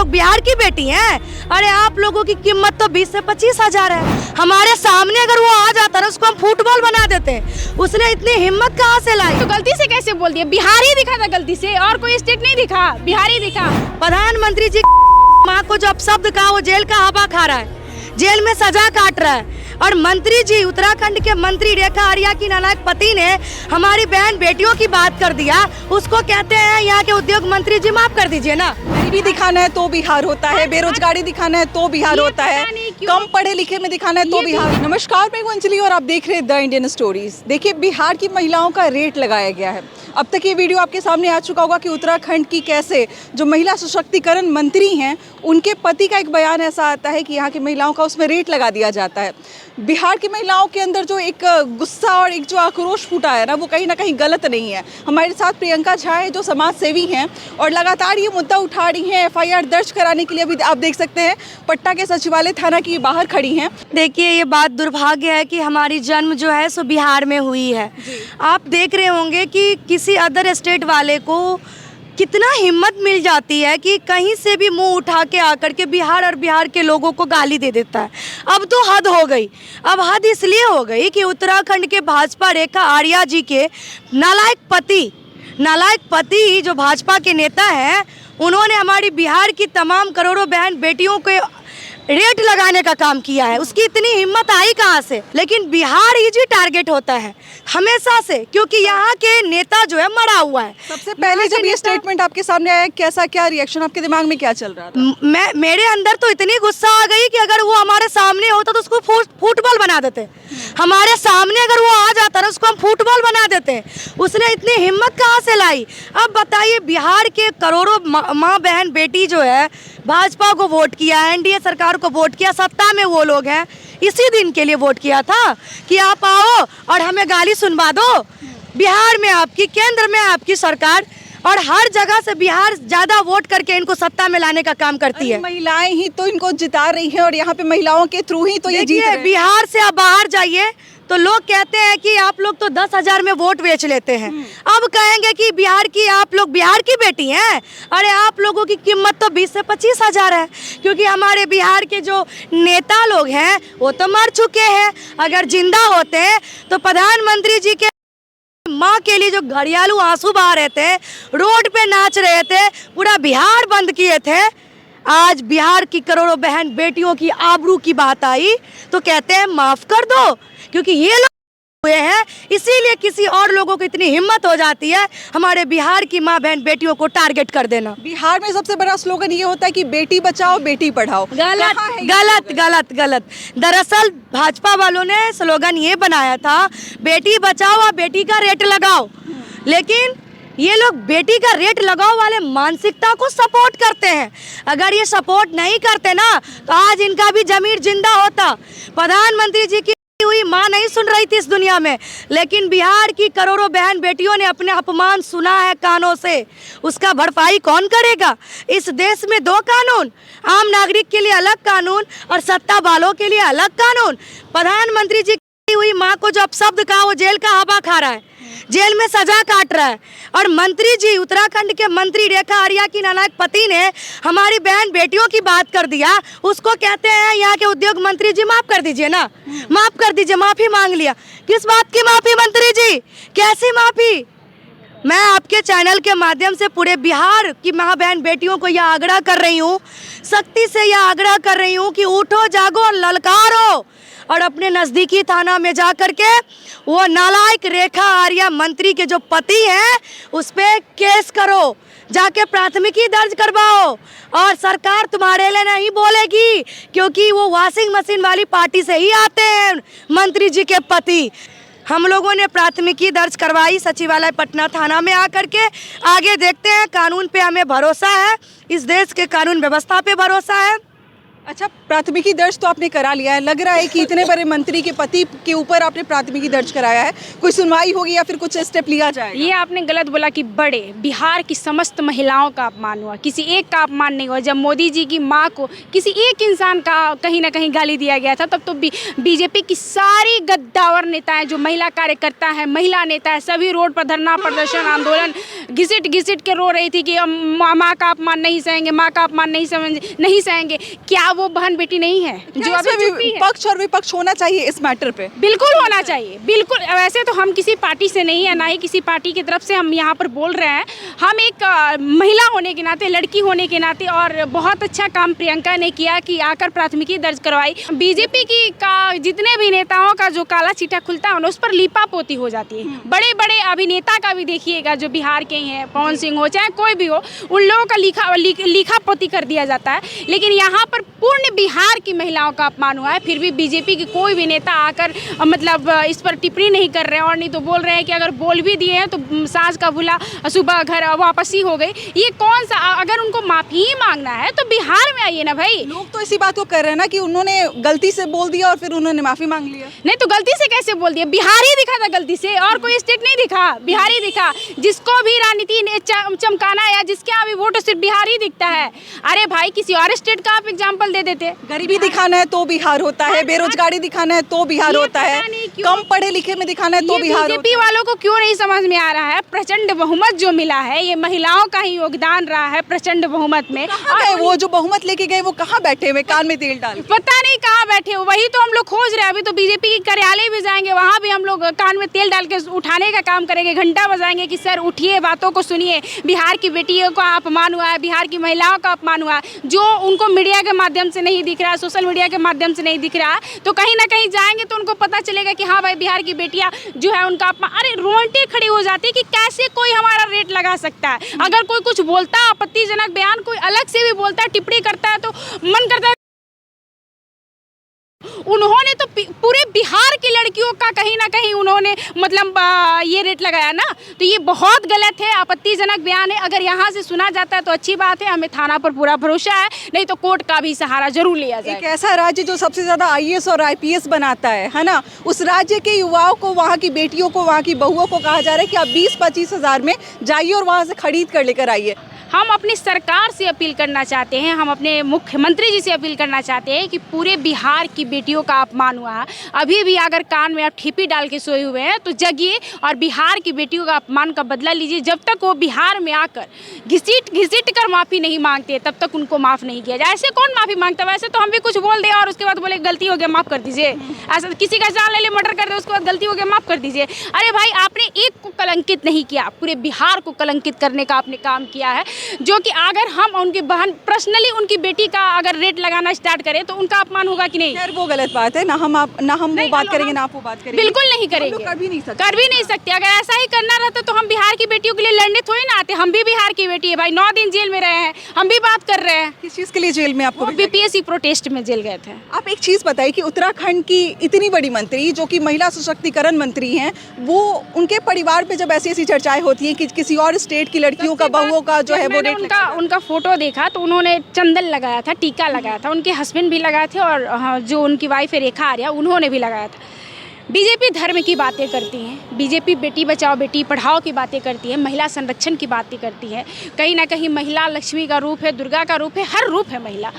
लोग बिहार की बेटी हैं? अरे आप लोगों की कीमत तो 20 से 25 हजार है। हमारे सामने अगर वो आ जाता ना, उसको हम फुटबॉल बना देते। उसने इतनी हिम्मत कहाँ से लाई? तो गलती से कैसे बोल दिया? बिहार ही दिखा था गलती से, और कोई स्टेट नहीं दिखा, बिहार ही दिखा। प्रधानमंत्री जी माँ को जो अपशब्द कहा, वो जेल का हवा खा रहा है, जेल में सजा काट रहा है। और मंत्री जी, उत्तराखंड के मंत्री रेखा आर्या की नालायक पति ने हमारी बहन बेटियों की बात कर दिया। उसको कहते हैं यहाँ के उद्योग मंत्री जी, माफ कर दीजिए ना। गरीबी दिखाना है तो बिहार होता है, बेरोजगारी दिखाना है तो बिहार होता है, कम पढ़े लिखे में दिखाना है तो बिहार। नमस्कार, मैं हूं अंजलि और आप देख रहे हैं द इंडियन स्टोरीज। देखिए, बिहार की महिलाओं का रेट लगाया गया है। अब तक ये वीडियो आपके सामने आ चुका होगा कि उत्तराखंड की कैसे जो महिला सशक्तिकरण मंत्री हैं, उनके पति का एक बयान ऐसा आता है कि यहाँ की महिलाओं का उसमें रेट लगा दिया जाता है। बिहार की महिलाओं के अंदर जो एक गुस्सा और एक जो आक्रोश फूटा है ना कहीं गलत नहीं है। हमारे साथ प्रियंका झा है, जो समाज सेवी हैं और लगातार ये मुद्दा उठा रही हैं। FIR दर्ज कराने के लिए अभी आप देख सकते हैं पटना के सचिवालय थाना की बाहर खड़ी हैं। देखिए, ये बात दुर्भाग्य है कि हमारी जन्म जो है सो बिहार में हुई है। आप देख रहे होंगे कि किसी अदर स्टेट वाले को कितना हिम्मत मिल जाती है कि कहीं से भी मुंह उठा के आकर के बिहार और बिहार के लोगों को गाली दे देता है। अब तो हद हो गई। अब हद इसलिए हो गई कि उत्तराखंड के भाजपा रेखा आर्या जी के नालायक पति जो भाजपा के नेता हैं, उन्होंने हमारी बिहार की तमाम करोड़ों बहन बेटियों के रेट लगाने का काम किया है। उसकी इतनी हिम्मत आई कहाँ से? लेकिन बिहार ही जी टारगेट होता है हमेशा से, क्योंकि यहाँ के नेता जो है मरा हुआ है। सबसे पहले जब ये स्टेटमेंट आपके सामने आया, क्या रिएक्शन आपके दिमाग में क्या चल रहा था? मेरे अंदर तो इतनी गुस्सा आ गई कि अगर वो हमारे सामने होता तो उसको फुटबॉल बना देते। हमारे सामने अगर वो आ जाता ना, उसको हम फुटबॉल बना देते। उसने इतनी हिम्मत कहाँ से लाई? अब बताइए, बिहार के करोड़ों माँ बहन बेटी जो है भाजपा को वोट किया, NDA सरकार को वोट किया, सत्ता में वो लोग हैं, इसी दिन के लिए वोट किया था कि आप आओ और हमें गाली सुनवा दो। बिहार में आपकी, केंद्र में आपकी सरकार, और हर जगह से बिहार ज्यादा वोट करके इनको सत्ता में लाने का काम करती है। महिलाएं ही तो इनको जिता रही हैं और यहाँ पे महिलाओं के थ्रू ही तो ये जीत रहे हैं। बिहार से आप बाहर जाइए तो लोग कहते हैं कि आप लोग तो 10,000 में वोट बेच लेते हैं। अब कहेंगे कि आप लोग बिहार की बेटी हैं। अरे आप लोगों की कीमत तो 20 से 25 हजार है, क्योंकि हमारे बिहार के जो नेता लोग हैं वो तो मर चुके हैं। अगर जिंदा होते तो प्रधानमंत्री जी के माँ के लिए जो घड़ियालू आंसू बहा रहे थे, रोड पे नाच रहे थे, पूरा बिहार बंद किए थे, आज बिहार की करोड़ों बहन बेटियों की आबरू की बात आई तो कहते हैं माफ कर दो, क्योंकि ये लोग हुए हैं। इसीलिए किसी और लोगों को इतनी हिम्मत हो जाती है हमारे बिहार की माँ बहन बेटियों को टारगेट कर देना। बिहार में सबसे बड़ा स्लोगन ये होता है कि बेटी बचाओ बेटी पढ़ाओ। गलत गलत गलत गलत। दरअसल भाजपा वालों ने स्लोगन ये बनाया था, बेटी बचाओ और बेटी का रेट लगाओ। लेकिन ये लोग बेटी का रेट लगाओ वाले मानसिकता को सपोर्ट करते हैं। अगर ये सपोर्ट नहीं करते ना, तो आज इनका भी जमीर जिंदा होता। प्रधानमंत्री जी की हुई माँ नहीं सुन रही थी इस दुनिया में, लेकिन बिहार की करोड़ों बहन बेटियों ने अपने अपमान सुना है कानों से। उसका भरपाई कौन करेगा? इस देश में दो कानून, आम नागरिक के लिए अलग कानून और सत्ता वालों के लिए अलग कानून। प्रधानमंत्री जी की हुई माँ को जो अपशब्द कहा, वो जेल का हवा खा रहा है, जेल में सजा काट रहा है। और मंत्री जी, उत्तराखंड के मंत्री रेखा आर्या की नालायक पति ने हमारी बहन बेटियों की बात कर दिया। उसको कहते हैं यहाँ के उद्योग मंत्री जी, माफ कर दीजिए ना, माफ कर दीजिए। माफी मांग लिया। किस बात की माफी मंत्री जी? कैसी माफी? मैं आपके चैनल के माध्यम से पूरे बिहार की माँ बहन बेटियों को यह आग्रह कर रही हूँ, सख्ती से यह आग्रह कर रही हूँ कि उठो, जागो, ललकारो और अपने नज़दीकी थाना में जा कर के वो नालायक रेखा आर्या मंत्री के जो पति हैं उस पर केस करो, जाके प्राथमिकी दर्ज करवाओ। और सरकार तुम्हारे लिए नहीं बोलेगी, क्योंकि वो वॉशिंग मशीन वाली पार्टी से ही आते हैं मंत्री जी के पति। हम लोगों ने प्राथमिकी दर्ज करवाई सचिवालय पटना थाना में आकर के। आगे देखते हैं, कानून पे हमें भरोसा है, इस देश के कानून व्यवस्था पे भरोसा है। अच्छा, प्राथमिकी दर्ज तो आपने करा लिया है, लग रहा है कि इतने बड़े मंत्री के पति के ऊपर आपने प्राथमिकी दर्ज कराया है, कोई सुनवाई होगी या फिर कुछ स्टेप लिया जाएगा? ये आपने गलत बोला कि बड़े बिहार की समस्त महिलाओं का अपमान हुआ, किसी एक का अपमान नहीं हुआ। जब मोदी जी की माँ को किसी एक इंसान का कहीं ना कहीं गाली दिया गया था, तब तो बीजेपी की सारी गद्दावर नेताएं जो महिला कार्यकर्ता है, महिला नेता है, सभी रोड पर धरना प्रदर्शन आंदोलन घिसिट घिसिट के रो रही थी कि माँ का अपमान नहीं सहेंगे, माँ का अपमान नहीं सहेंगे। क्या वो बहन बेटी नहीं है जो अभी चुप्पी है? पक्ष और विपक्ष होना चाहिए इस मैटर पे। बिल्कुल होना चाहिए, बिल्कुल। वैसे तो हम किसी पार्टी से नहीं है, ना ही किसी पार्टी की तरफ से हम यहाँ पर बोल रहे हैं। हम एक महिला होने के नाते, लड़की होने के नाते, और बहुत अच्छा काम प्रियंका ने किया कि आकर प्राथमिकी दर्ज करवाई। बीजेपी की का जितने भी नेताओं का जो काला चीटा खुलता है उस पर लीपा पोती हो जाती है। बड़े बड़े अभिनेता का भी देखिएगा, जो बिहार के हैं, पवन सिंह हो चाहे कोई भी हो, उन लोगों का लिखा पोती कर दिया जाता है। लेकिन यहाँ पर पूर्ण बिहार की महिलाओं का अपमान हुआ है, फिर भी बीजेपी की कोई भी नेता आकर मतलब इस पर टिप्पणी नहीं कर रहे हैं, और नहीं तो बोल रहे हैं कि अगर बोल भी दिए हैं तो साँझ का भूला सुबह घर वापसी हो गई। ये कौन सा, अगर उनको माफ़ी ही मांगना है तो बिहार में आइए ना भाई। लोग तो इसी बात को कर रहे हैं ना कि उन्होंने गलती से बोल दिया और फिर उन्होंने माफी मांग लिया। नहीं तो गलती से कैसे बोल दिया? बिहार ही दिखा था गलती से, और कोई स्टेट नहीं दिखा, बिहार ही दिखा। जिसको भी राजनीति ने चमकाना या जिसके यहाँ भी वोट सिर्फ बिहार ही दिखता है। अरे भाई, किसी और स्टेट का आप एग्जाम्पल दे देते। गरीबी दिखाना है तो बिहार होता है, बेरोजगारी दिखाना है तो बिहार होता है, कम पढ़े लिखे में दिखाना है तो बिहार। बीजेपी वालों को क्यों नहीं समझ में आ रहा है? प्रचंड बहुमत जो मिला है, ये महिलाओं का ही योगदान रहा है प्रचंड बहुमत में। और वो जो बहुमत लेके गए वो कहाँ बैठे हुए कान में तेल डाल? पता नहीं कहाँ बैठे हो, वही तो हम लोग खोज रहे हैं। अभी तो बीजेपी की कार्यालय भी जाएंगे, वहाँ भी हम लोग कान में तेल डाल के उठाने का काम करेंगे, घंटा बजाएंगे कि सर उठिए, बातों को सुनिए। बिहार की बेटियों का अपमान हुआ है, बिहार की महिलाओं का अपमान हुआ है, जो उनको मीडिया के माध्यम से नहीं दिख रहा, सोशल मीडिया के माध्यम से नहीं दिख रहा। तो कहीं ना कहीं जाएंगे तो उनको पता चलेगा कि हाँ भाई, बिहार की बेटियां जो है उनका अपमान। अरे रोंगटे खड़े हो जाते हैं कि कैसे कोई हमारा रेट लगा सकता है। अगर कोई कुछ बोलता है आपत्तिजनक बयान, कोई अलग से भी बोलता है, टिप्पणी करता है, तो मन करता है। उन्होंने तो पूरे बिहार की लड़कियों का कहीं ना कहीं उन्होंने मतलब ये रेट लगाया ना, तो ये बहुत गलत है, आपत्तिजनक बयान है। अगर यहाँ से सुना जाता है तो अच्छी बात है, हमें थाना पर पूरा भरोसा है, नहीं तो कोर्ट का भी सहारा जरूर लिया जाए। एक ऐसा राज्य जो सबसे ज्यादा आईएएस और आईपीएस बनाता है ना, उस राज्य के युवाओं को, वहाँ की बेटियों को, वहाँ की बहुओं को कहा जा रहा है कि आप 20-25 हज़ार में जाइए और वहाँ से खरीद कर लेकर आइए। हम अपनी सरकार से अपील करना चाहते हैं, हम अपने मुख्यमंत्री जी से अपील करना चाहते हैं कि पूरे बिहार की बेटियों का अपमान हुआ है। अभी भी अगर कान में आप ठिपी डाल के सोए हुए हैं तो जगिए और बिहार की बेटियों का अपमान का बदला लीजिए। जब तक वो बिहार में आकर घिसीट कर माफ़ी नहीं मांगते, तब तक उनको माफ़ नहीं किया जाए। ऐसे कौन माफ़ी मांगता है? वैसे तो हम भी कुछ बोल दें और उसके बाद बोले गलती हो गया माफ़ कर दीजिए। ऐसा किसी का जान ले ले, मर्डर कर दे, उसके बाद गलती हो गया माफ़ कर दीजिए। अरे भाई, आपने एक को कलंकित नहीं किया, पूरे बिहार को कलंकित करने का आपने काम किया है। जो कि अगर हम उनकी बहन पर्सनली उनकी बेटी का अगर रेट लगाना स्टार्ट करें तो उनका अपमान होगा कि नहीं? यार वो गलत बात है ना, हम वो बात करेंगे ना आप वो बात करेंगे। बिल्कुल नहीं करेंगे, कर भी नहीं सकते। अगर ऐसा ही करना रहता तो हम बिहार की बेटियों के लिए लड़ने थोड़ी ना आते। हम भी बिहार की बेटी है भाई, 9 दिन जेल में रहे हैं, हम भी बात कर रहे हैं। किस चीज़ के लिए जेल में आपको? बीपीएससी प्रोटेस्ट में जेल गए थे। आप एक चीज़ बताइए कि उत्तराखंड की इतनी बड़ी मंत्री जो कि महिला सशक्तिकरण मंत्री हैं, वो उनके परिवार पे जब ऐसी चर्चाएं होती हैं कि किसी और स्टेट की लड़कियों का, बहुओं का जो है वो रेट उनका फोटो देखा तो उन्होंने चंदन लगाया था, टीका लगाया था, उनके हस्बैंड भी लगाए थे और जो उनकी वाइफ है रेखा आर्या, उन्होंने भी लगाया था। बीजेपी धर्म की बातें करती है, बीजेपी बेटी बचाओ बेटी पढ़ाओ की बातें करती है, महिला संरक्षण की बातें करती है। कहीं ना कहीं महिला लक्ष्मी का रूप है, दुर्गा का रूप है, हर रूप है महिला।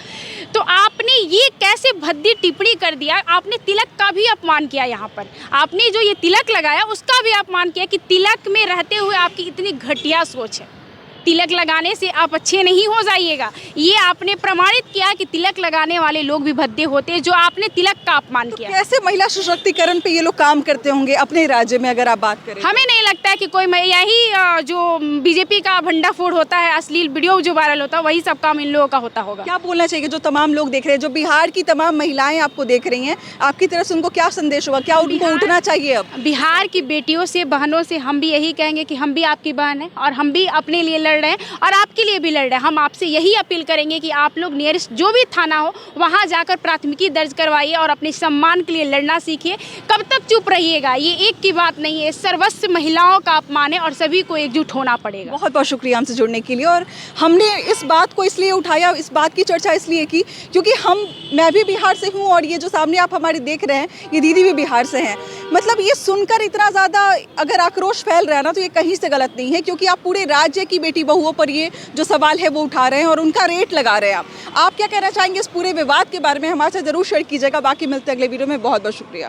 तो आपने ये कैसे भद्दी टिप्पणी कर दिया? आपने तिलक का भी अपमान किया यहाँ पर। आपने जो ये तिलक लगाया उसका भी अपमान किया कि तिलक में रहते हुए आपकी इतनी घटिया सोच है। तिलक लगाने से आप अच्छे नहीं हो जाइएगा। ये आपने प्रमाणित किया कि तिलक लगाने वाले लोग भी भद्दे होते हैं, जो आपने तिलक का अपमान किया। कैसे महिला सशक्तिकरण पे ये लोग काम करते होंगे अपने राज्य में, अगर आप बात करें? हमें नहीं लगता है कि कोई, यही जो बीजेपी का भंडाफोड़ होता है, अश्लील वीडियो जो वायरल होता है, वही सब काम इन लोगों का होता होगा। क्या बोलना चाहिए जो तमाम लोग देख रहे हैं, जो बिहार की तमाम महिलाएं आपको देख रही हैं, आपकी तरफ से उनको क्या संदेश होगा? क्या उनको उठना चाहिए? अब बिहार की बेटियों से, बहनों से हम भी यही कहेंगे कि हम भी आपकी बहन है और हम भी अपने लिए लड़ रहे हैं और आपके लिए भी लड़ रहे हैं। हम आपसे यही अपील करेंगे कि आप लोग नियरेस्ट जो भी थाना हो वहाँ जाकर प्राथमिकी दर्ज करवाइए और अपने सम्मान के लिए लड़ना सीखिए। कब तक चुप रहिएगा? ये एक की बात नहीं है, सर्वस्व महिलाओं का अपमान है और सभी को एकजुट होना पड़ेगा। बहुत बहुत शुक्रिया हमसे जुड़ने के लिए। और हमने इस बात को इसलिए उठाया, इस बात की चर्चा इसलिए की क्योंकि मैं भी बिहार से हूँ और ये जो सामने आप हमारे देख रहे हैं ये दीदी भी बिहार से हैं। मतलब ये सुनकर इतना ज़्यादा अगर आक्रोश फैल रहा है ना तो ये कहीं से गलत नहीं है, क्योंकि आप पूरे राज्य की बेटी बहुओं पर ये जो सवाल है वो उठा रहे हैं और उनका रेट लगा रहे हैं। आप क्या कहना चाहेंगे इस पूरे विवाद के बारे में? हमारे साथ जरूर शेयर कीजिएगा। बाकी मिलते हैं अगले वीडियो में। बहुत बहुत शुक्रिया।